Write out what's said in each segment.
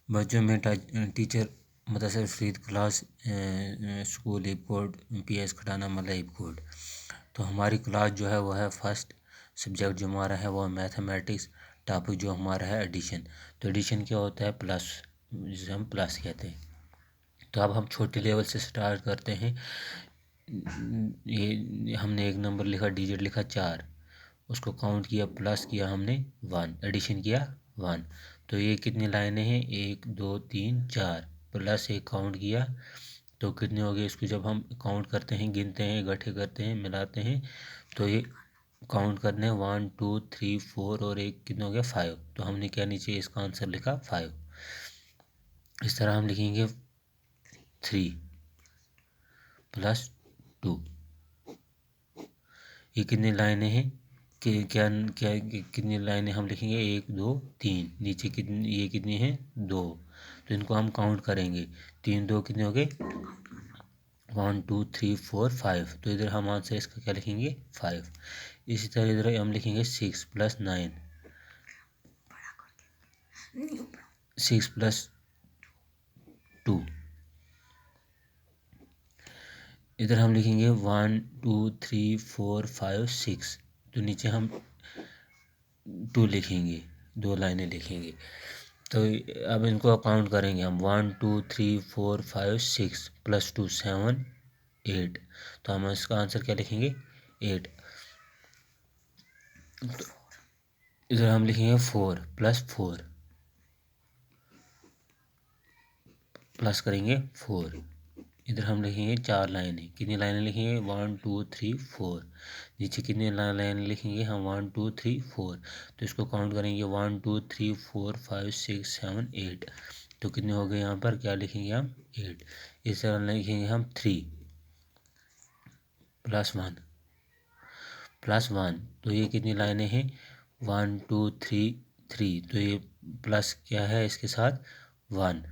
बच्चों में teacher Mudassir Farid class school Hipkot PS Khatana Malla Hipkot. तो हमारी क्लास जो है वो है फर्स्ट सब्जेक्ट जो हमारा है वो है मैथमेटिक्स। टॉपिक जो हमारा है एडिशन। तो एडिशन क्या होता है? प्लस, जिसे हम प्लस कहते हैं। तो अब हम छोटे लेवल से स्टार्ट करते हैं। ये हमने एक नंबर लिखा, डिजिट लिखा 4, उसको काउंट किया, प्लस किया हमने 1, एडिशन किया 1। तो ये कितनी लाइनें हैं? 1 2 3 4, प्लस एक काउंट किया तो कितने हो गए? इसको जब हम काउंट करते हैं, गिनते हैं, इकट्ठे करते हैं, मिलाते हैं, तो ये काउंट करने 1 2 3 4 और एक कितने हो गया? 5। तो हमने क्या नीचे इसका आंसर लिखा 5। इस तरह हम लिखेंगे 3 प्लस 2। ये कितनी लाइनें हैं कि क्या क्या कितनी लाइनें हम लिखेंगे? 1 2 3। नीचे कितनी, ये कितनी है? 2। तो इनको हम काउंट करेंगे। 3 2 कितने हो गए? 1 2 3 4 5। तो इधर हम आंसर इसका क्या लिखेंगे? 5। इसी तरह इधर हम लिखेंगे 6 प्लस 9, 6 प्लस 2। इधर हम लिखेंगे 1 2 3 4 5 6। तो नीचे हम 2 लिखेंगे, 2 लाइनें लिखेंगे। तो अब इनको काउंट करेंगे हम। 1 2 3 4 5 6 प्लस 2 7 8। तो हम इसका आंसर क्या लिखेंगे? 8। तो इधर हम लिखेंगे 4 प्लस 4, प्लस करेंगे 4। इधर हम लिखेंगे 4 लाइनें। कितनी लाइनें लिखेंगे? 1 2 3 4। नीचे कितनी लाइनें लिखेंगे हम? 1 2 3 4। तो इसको काउंट करेंगे 1 2 3 4 5 6 7 8। तो कितने हो गए? यहाँ पर क्या लिखेंगे हम? 8। इस तरह लिखेंगे हम 3 प्लस 1 प्लस 1। तो ये कितनी लाइनें हैं? 1 2 3 3। तो ये प्लस क्या है इसके साथ? 1।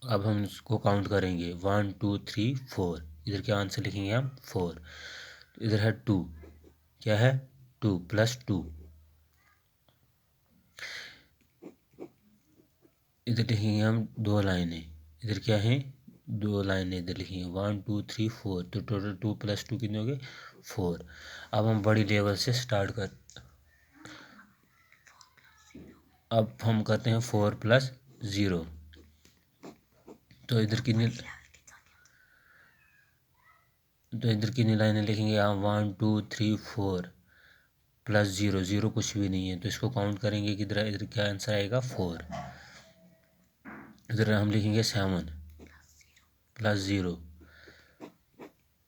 अब हम इसको काउंट करेंगे 1 2 3 4। इधर क्या आंसर लिखेंगे हम? 4। इधर है 2, क्या है? 2 प्लस 2। इधर लिखेंगे हम 2 लाइनें। इधर क्या है? 2 लाइनें इधर लिखेंगे 1 2 3 4। तो टोटल 2 प्लस 2 कितने हो गए? 4। अब हम बड़ी लेवल से स्टार्ट कर, अब हम करते हैं 4 प्लस 0। तो इधर कितनी लाइनें लिखेंगे आप? 1 2 3 4 प्लस 0, 0 कुछ भी नहीं है तो इसको काउंट करेंगे कि इधर क्या आंसर आएगा? 4। इधर हम लिखेंगे 7 प्लस 0।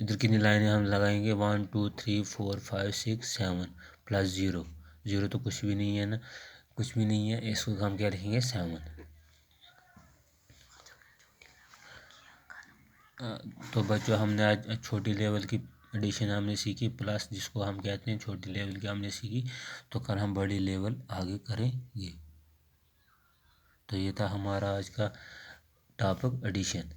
इधर कितनी लाइनें हम लगाएंगे? 1 2 3 4 5 6 7 प्लस 0, 0 तो कुछ भी नहीं है ना, कुछ भी नहीं है। इसको हम क्या लिखेंगे? 7। तो बच्चों हमने आज छोटी लेवल की एडिशन हमने सीखी, प्लस जिसको हम कहते हैं छोटी लेवल की हमने सीखी। तो कल हम बड़ी लेवल आगे करेंगे। तो ये था हमारा आज का टॉपिक एडिशन।